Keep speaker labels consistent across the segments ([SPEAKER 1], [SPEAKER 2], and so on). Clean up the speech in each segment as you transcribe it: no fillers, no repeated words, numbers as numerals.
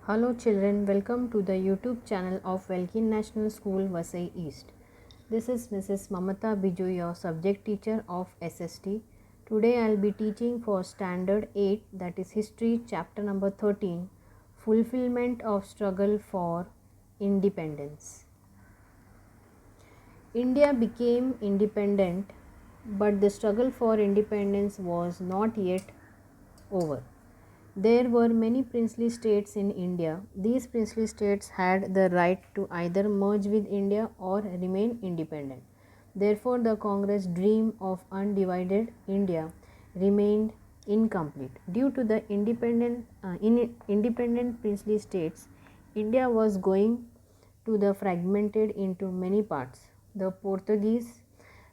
[SPEAKER 1] Hello children, welcome to the YouTube channel of Welkin National School, Vasai East. This is Mrs. Mamata Biju, your subject teacher of SST. Today I will be teaching for Standard 8, that is History, chapter number 13, Fulfillment of Struggle for Independence. India became independent, but the struggle for independence was not yet over. There were many princely states in India. These princely states had the right to either merge with India or remain independent. Therefore, the Congress' dream of undivided India remained incomplete. Due to the independent princely states, India was going to the fragmented into many parts. The Portuguese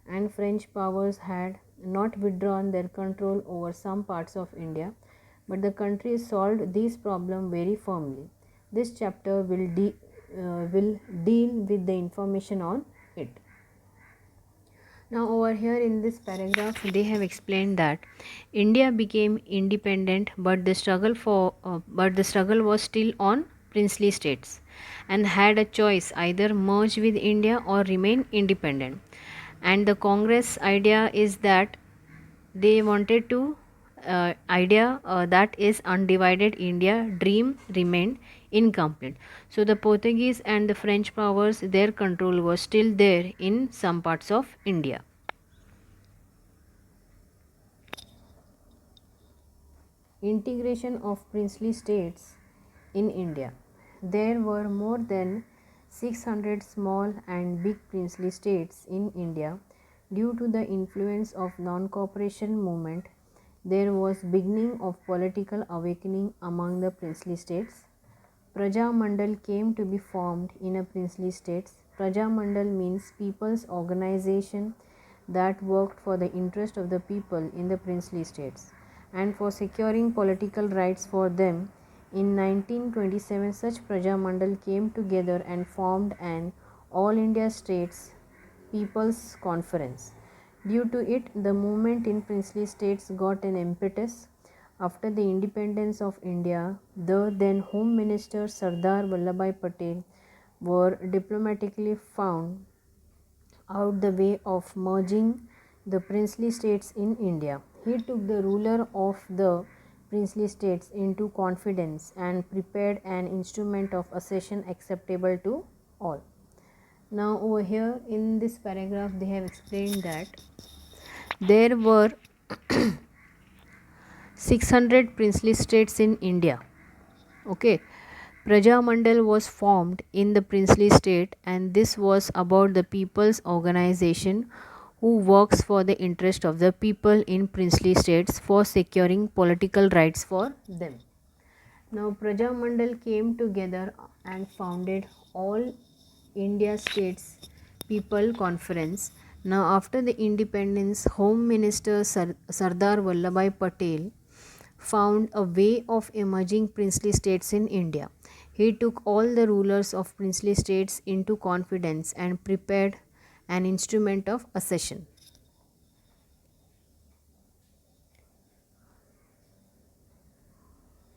[SPEAKER 1] and French powers had not withdrawn their control over some parts of India, but the country solved this problem very firmly. This chapter will deal with the information on it. Now over here in this paragraph they have explained that India became independent, but the struggle was still on princely states and had a choice, either merge with India or remain independent. And the Congress idea is that they wanted to idea that is undivided India dream remained incomplete. So the Portuguese and the French powers, their control was still there in some parts of India. Integration of princely states in India. There were more than 600 small and big princely states in India. Due to the influence of non-cooperation movement, there was beginning of political awakening among the princely states. Praja Mandal came to be formed in a princely states. Praja Mandal means people's organization that worked for the interest of the people in the princely states and for securing political rights for them. In 1927, such Praja Mandal came together and formed an All India States People's Conference. Due to it, the movement in princely states got an impetus. After the independence of India, the then Home Minister Sardar Vallabhbhai Patel were diplomatically found out the way of merging the princely states in India. He took the ruler of the princely states into confidence and prepared an instrument of accession acceptable to all. Now over here in this paragraph they have explained that there were 600 princely states in India. Okay. Praja Mandal was formed in the princely state, and this was about the people's organization who works for the interest of the people in princely states for securing political rights for them. Now Praja Mandal came together and founded All India States People Conference. Now after the independence, Home Minister Sardar Vallabhbhai Patel found a way of emerging princely states in India. He took all the rulers of princely states into confidence and prepared an instrument of accession.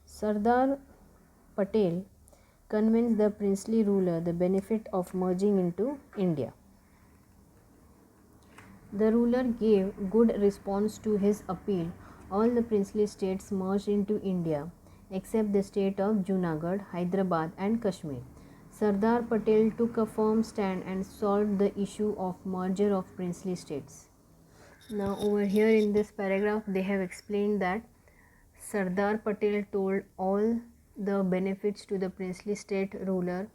[SPEAKER 1] Sardar Patel convinced the princely ruler the benefit of merging into India. The ruler gave good response to his appeal. All the princely states merged into India except the state of Junagadh, Hyderabad and Kashmir. Sardar Patel took a firm stand and solved the issue of merger of princely states. Now over here in this paragraph they have explained that Sardar Patel told all the benefits to the princely state ruler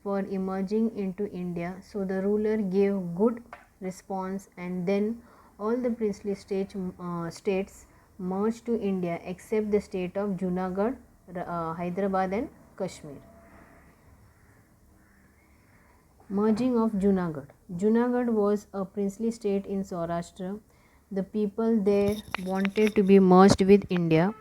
[SPEAKER 1] for emerging into India. So the ruler gave good response, and then all the princely states merged to India except the state of Junagadh, Hyderabad and Kashmir. Merging of Junagadh. Junagadh was a princely state in Saurashtra. The people there wanted to be merged with India,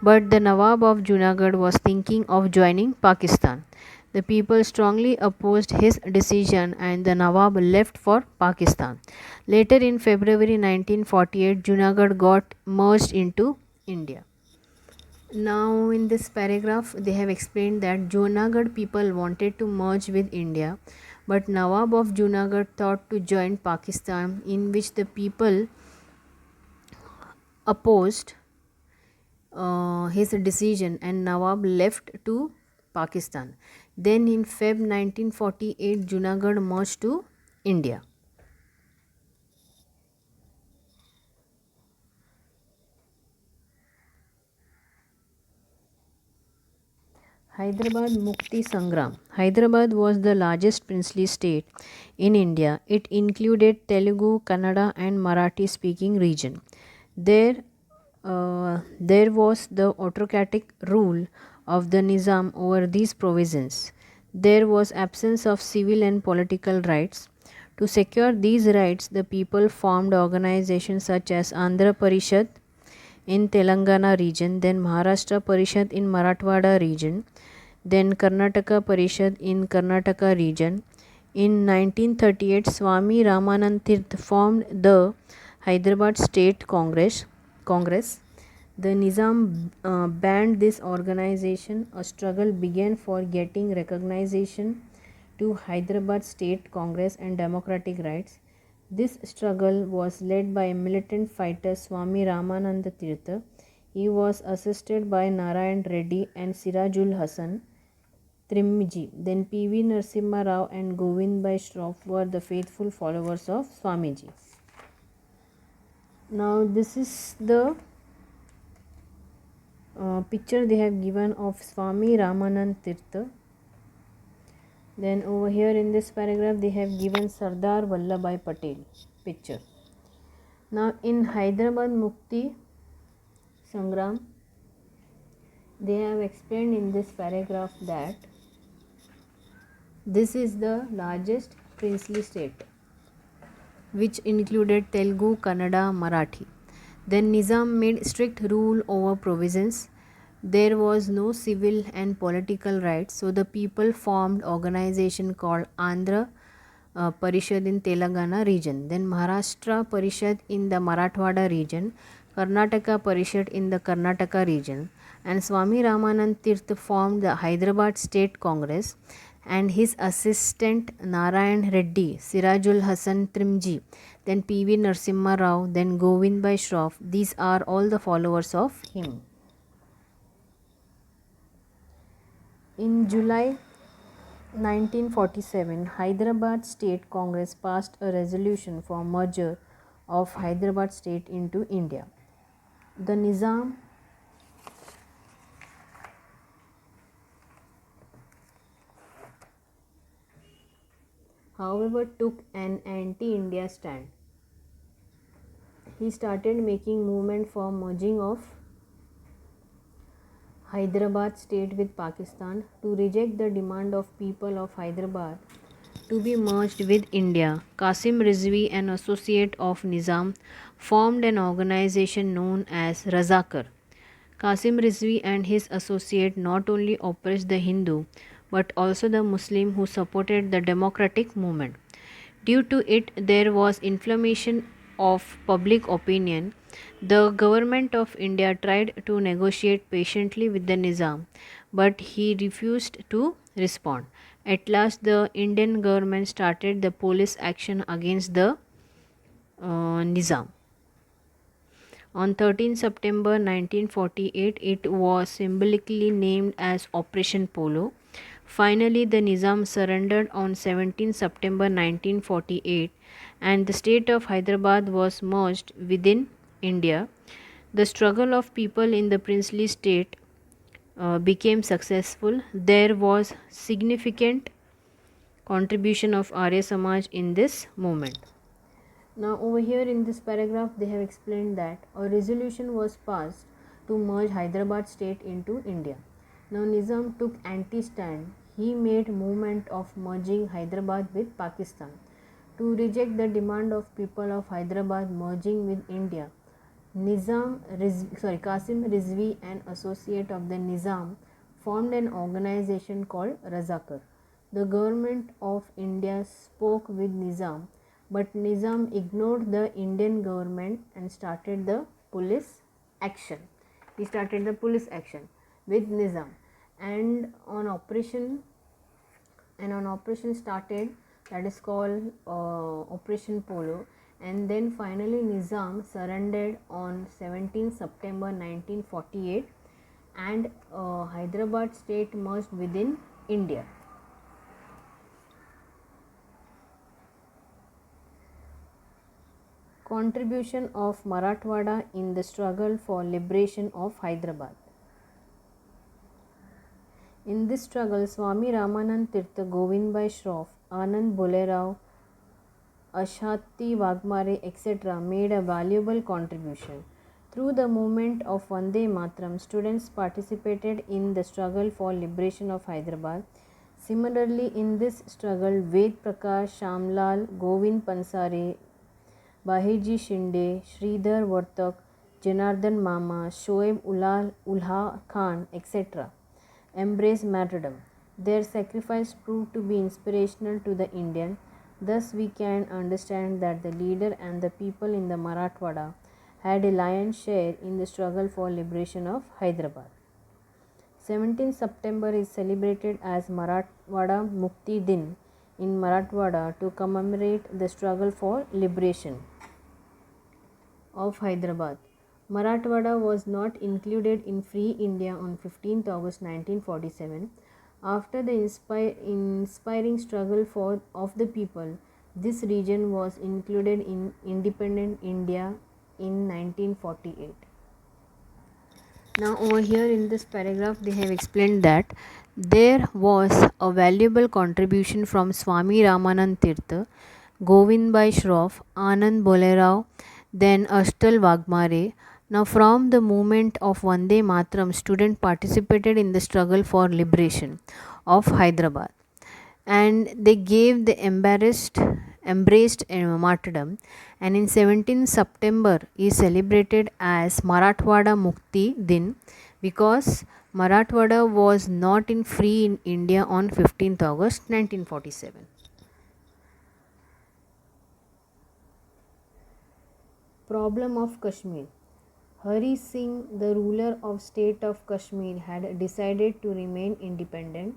[SPEAKER 1] but the Nawab of Junagadh was thinking of joining Pakistan. The people strongly opposed his decision and the Nawab left for Pakistan. Later in February 1948, Junagadh got merged into India. Now, in this paragraph, they have explained that Junagadh people wanted to merge with India, but Nawab of Junagadh thought to join Pakistan, in which the people opposed his decision and Nawab left to Pakistan. Then, in Feb 1948, Junagadh merged to India. Hyderabad Mukti Sangram. Hyderabad was the largest princely state in India. It included Telugu, Kannada, and Marathi speaking region. There, there was the autocratic rule of the Nizam over these provinces. There was absence of civil and political rights. To secure these rights, the people formed organizations such as Andhra Parishad in Telangana region, then Maharashtra Parishad in Marathwada region, then Karnataka Parishad in Karnataka region. In 1938, Swami Ramanand Tirth formed the Hyderabad State Congress. The Nizam banned this organization. A struggle began for getting recognition to Hyderabad State Congress and democratic rights. This struggle was led by militant fighter Swami Ramananda Tirtha. He was assisted by Narayan Reddy and Sirajul Hasan Trimji. Then P.V. Narasimha Rao and Govind Bhai Shroff were the faithful followers of Swamiji. Now this is the picture they have given of Swami Ramanand Tirtha. Then over here in this paragraph they have given Sardar Vallabhbhai Patel picture. Now in Hyderabad Mukti Sangram, they have explained in this paragraph that this is the largest princely state which included Telugu, Kannada, Marathi. Then Nizam made strict rule over provinces. There was no civil and political rights, so the people formed organization called Andhra Parishad in Telangana region, then Maharashtra Parishad in the Marathwada region, Karnataka Parishad in the Karnataka region, and Swami Ramanand Tirth formed the Hyderabad State Congress, and his assistant Narayan Reddy, Sirajul Hasan Trimji, then P.V. Narasimha Rao, then Govind Bhai Shroff. These are all the followers of him. In July 1947, Hyderabad State Congress passed a resolution for merger of Hyderabad state into India. The Nizam however took an anti-India stand. He started making movement for merging of Hyderabad state with Pakistan. To reject the demand of people of Hyderabad to be merged with India, Qasim Rizvi, an associate of Nizam, formed an organization known as Razakar. Qasim Rizvi and his associate not only oppressed the Hindu but also the Muslim who supported the democratic movement. Due to it, there was inflammation of public opinion. The government of India tried to negotiate patiently with the Nizam, but he refused to respond. At last, the Indian government started the police action against the Nizam. On 13 September 1948, it was symbolically named as Operation Polo. Finally, the Nizam surrendered on 17 September 1948 and the state of Hyderabad was merged within India. The struggle of people in the princely state became successful. There was significant contribution of Arya Samaj in this movement. Now over here in this paragraph they have explained that a resolution was passed to merge Hyderabad state into India. Now Nizam took anti-stand. He made movement of merging Hyderabad with Pakistan. To reject the demand of people of Hyderabad merging with India, Qasim Rizvi, an associate of the Nizam, formed an organization called Razakar. The government of India spoke with Nizam, but Nizam ignored the Indian government and started the police action. he started the police action with Nizam, and an operation started, that is called Operation Polo, and then finally Nizam surrendered on 17 September 1948, and Hyderabad state merged within India. Contribution of Marathwada in the struggle for liberation of Hyderabad. In this struggle, Swami Ramanand Tirtha, Govindbhai Shroff, Anand Bolerao, Ashati Wagmare, etc. made a valuable contribution. Through the movement of Vande Mataram, students participated in the struggle for liberation of Hyderabad. Similarly, in this struggle, Ved Prakash, Shamlal, Govind Pansare, Bahiji Shinde, Sridhar Vartak, Janardhan Mama, Shoaib Ulha Khan, etc. embraced martyrdom. Their sacrifice proved to be inspirational to the Indian. Thus, we can understand that the leader and the people in the Marathwada had a lion's share in the struggle for liberation of Hyderabad. 17 September is celebrated as Marathwada Mukti Din in Marathwada to commemorate the struggle for liberation of Hyderabad. Marathwada was not included in Free India on 15th August 1947. After the inspiring struggle of the people, this region was included in independent India in 1948. Now over here in this paragraph they have explained that there was a valuable contribution from Swami Ramanand Tirtha, Govindbhai Shroff, Anand Bolerao, then Ashtal Wagmare. Now from the movement of Vande Mataram, students participated in the struggle for liberation of Hyderabad, and they gave the embraced martyrdom, and in 17 September is celebrated as Marathwada Mukti Din because Marathwada was not in free in India on 15th August 1947. Problem of Kashmir. Hari Singh, the ruler of state of Kashmir, had decided to remain independent.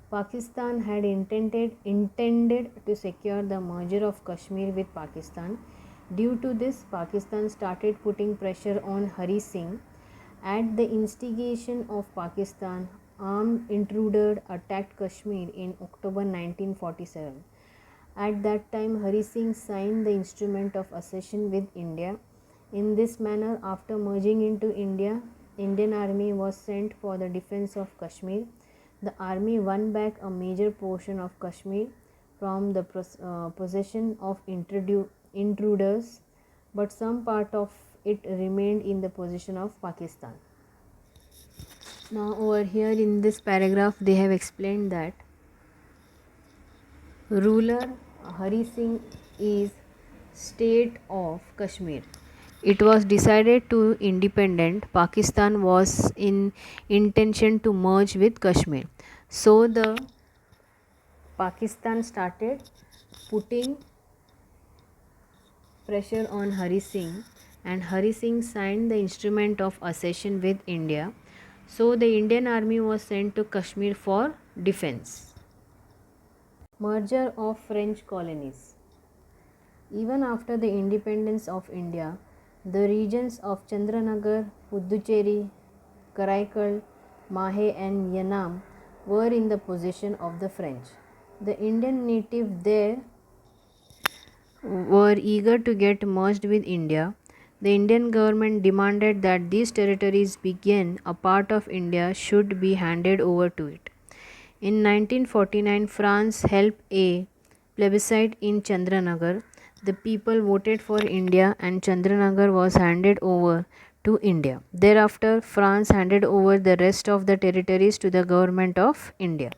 [SPEAKER 1] Pakistan had intended to secure the merger of Kashmir with Pakistan. Due to this, Pakistan started putting pressure on Hari Singh. At the instigation of Pakistan, armed intruders attacked Kashmir in October 1947. At that time, Hari Singh signed the instrument of accession with India. In this manner, after merging into India, Indian Army was sent for the defense of Kashmir. The army won back a major portion of Kashmir from the possession of intruders, but some part of it remained in the possession of Pakistan. Now over here in this paragraph they have explained that ruler Hari Singh is state of Kashmir. It was decided to independent. Pakistan was in intention to merge with Kashmir. So the Pakistan started putting pressure on Hari Singh, and Hari Singh signed the instrument of accession with India. So the Indian army was sent to Kashmir for defense. Merger of French colonies. Even after the independence of India, the regions of Chandranagar, Puducherry, Karaikal, Mahe and Yanam were in the possession of the French. The Indian native there were eager to get merged with India. The Indian government demanded that these territories, being a part of India, should be handed over to it. In 1949, France held a plebiscite in Chandranagar. The people voted for India and Chandranagar was handed over to India. Thereafter, France handed over the rest of the territories to the government of India.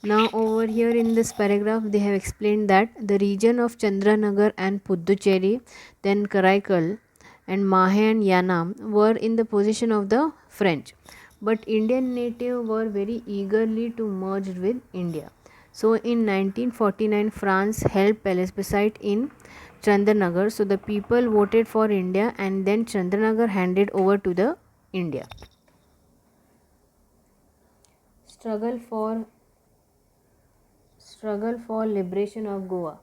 [SPEAKER 1] Now over here in this paragraph they have explained that the region of Chandranagar and Puducherry, then Karaikal and Mahe and Yanam were in the possession of the French. But Indian native were very eagerly to merge with India. So in 1949 France held plebiscite in Chandranagar. So the people voted for India and then Chandranagar handed over to the India. Struggle for liberation of Goa.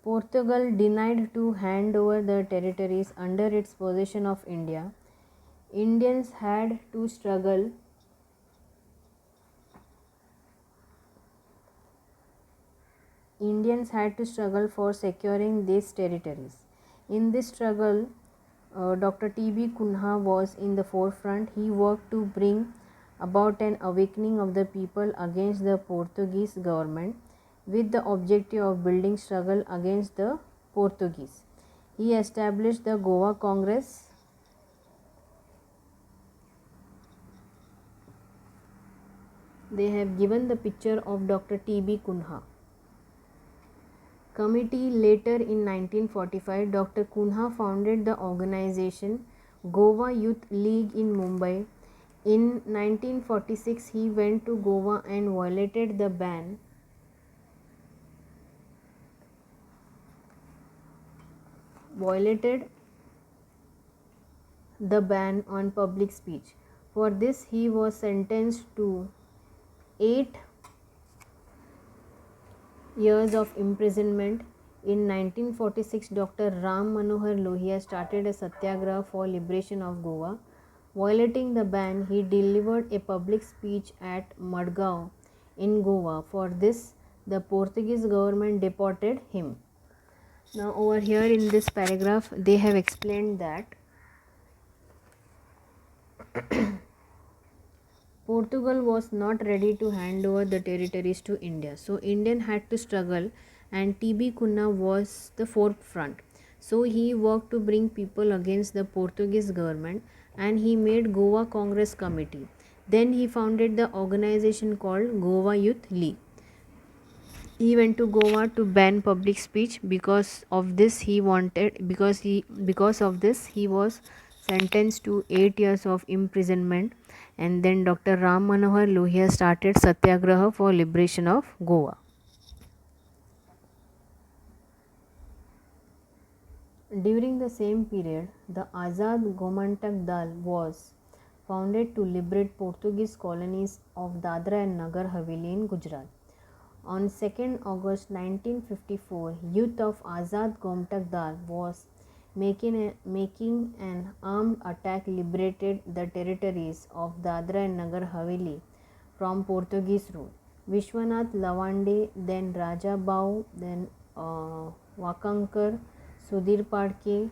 [SPEAKER 1] Portugal denied to hand over the territories under its possession of India. Indians had to struggle for securing these territories. In this struggle, Dr. T.B. Kunha was in the forefront. He worked to bring about an awakening of the people against the Portuguese government with the objective of building struggle against the Portuguese. He established the Goa Congress. They have given the picture of Dr. T.B. Kunha. Committee. Later in 1945, Dr. Kunha founded the organization Goa Youth League in Mumbai. In 1946, he went to Goa and violated the ban on public speech. For this, he was sentenced to 8 years of imprisonment. In 1946, Dr. Ram Manohar Lohia started a satyagraha for liberation of Goa. Violating the ban, he delivered a public speech at Madgaon in Goa. For this, the Portuguese government deported him. Now over here in this paragraph, they have explained that Portugal was not ready to hand over the territories to India. So Indian had to struggle, and T.B. Kunha was the forefront. So he worked to bring people against the Portuguese government, and he made Goa Congress Committee. Then he founded the organization called Goa Youth League. He went to Goa to ban public speech. Because of this he was sentenced to 8 years of imprisonment. And then Dr. Ram Manohar Lohia started Satyagraha for liberation of Goa. During the same period, the Azad Gomantak Dal was founded to liberate Portuguese colonies of Dadra and Nagar Haveli in Gujarat. On 2nd August 1954, youth of Azad Gomantak Dal was making an armed attack liberated the territories of Dadra and Nagar Haveli from Portuguese rule. Vishwanath Lavande, then Raja Bau, then Wakankar, Sudhir Padke,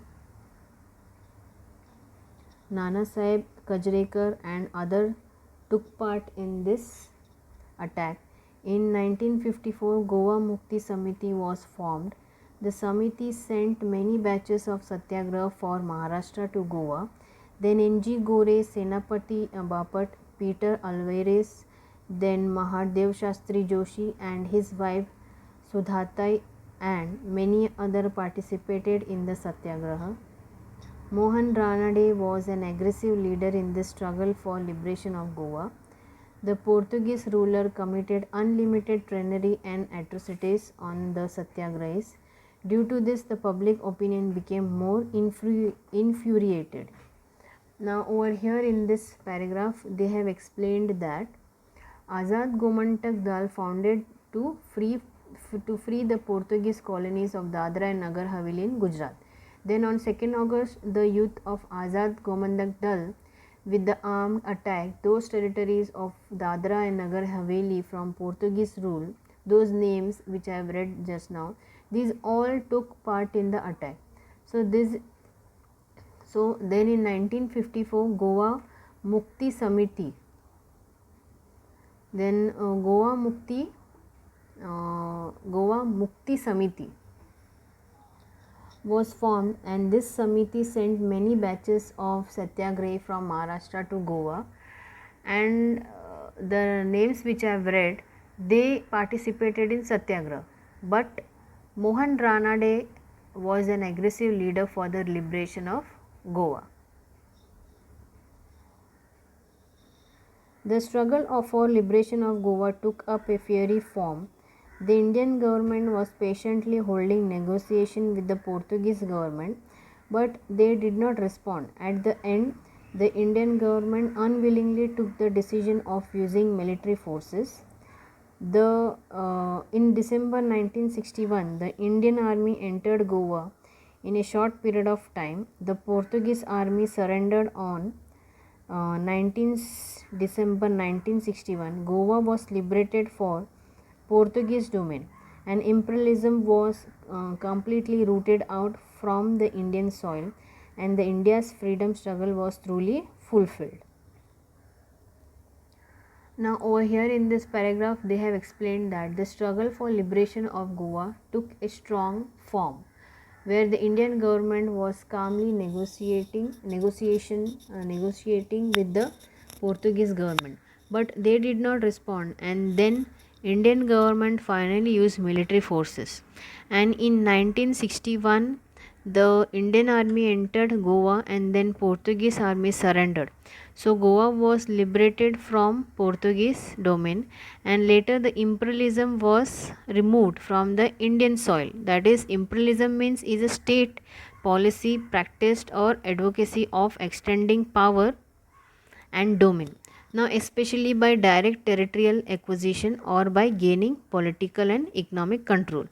[SPEAKER 1] Nana Sahib Kajrekar and others took part in this attack. In 1954, Goa Mukti Samiti was formed. The Samiti sent many batches of Satyagraha for Maharashtra to Goa. Then N.G. Gore, Senapati Bapat, Peter Alvarez, then Mahadev Shastri Joshi and his wife Sudhatai and many others participated in the Satyagraha. Mohan Ranade was an aggressive leader in the struggle for liberation of Goa. The Portuguese ruler committed unlimited tyranny and atrocities on the Satyagrahis. Due to this, the public opinion became more infuriated. Now over here in this paragraph, they have explained that Azad Gomantak Dal founded to free the Portuguese colonies of Dadra and Nagar Haveli in Gujarat. Then on 2nd August, the youth of Azad Gomantak Dal with the armed attack those territories of Dadra and Nagar Haveli from Portuguese rule. Those names which I have read just now, these all took part in the attack. So then in 1954, Goa Mukti Samiti, then Goa Mukti Samiti was formed, and this Samiti sent many batches of Satyagrahi from Maharashtra to Goa, and the names which I have read, they participated in Satyagraha, but Mohan Ranade was an aggressive leader for the liberation of Goa. The struggle for liberation of Goa took up a fiery form. The Indian government was patiently holding negotiation with the Portuguese government, but they did not respond. At the end, the Indian government unwillingly took the decision of using military forces. In December 1961, the Indian army entered Goa. In a short period of time, the Portuguese army surrendered on 19th December 1961. Goa was liberated for Portuguese domain, and imperialism was completely rooted out from the Indian soil, and the India's freedom struggle was truly fulfilled. Now over here in this paragraph they have explained that the struggle for liberation of Goa took a strong form, where the Indian government was calmly negotiating with the Portuguese government, but they did not respond, and then Indian government finally used military forces, and in 1961 the Indian army entered Goa and then Portuguese army surrendered. So Goa was liberated from Portuguese domain, and later the imperialism was removed from the Indian soil. That is, imperialism means is a state policy practiced or advocacy of extending power and domain. Now especially by direct territorial acquisition or by gaining political and economic control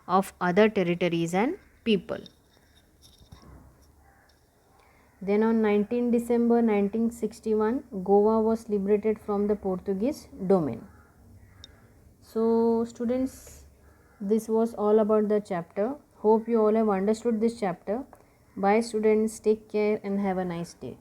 [SPEAKER 1] of other territories and people. Then on 19 December 1961, Goa was liberated from the Portuguese domain. So students, this was all about the chapter. Hope you all have understood this chapter. Bye students, take care and have a nice day.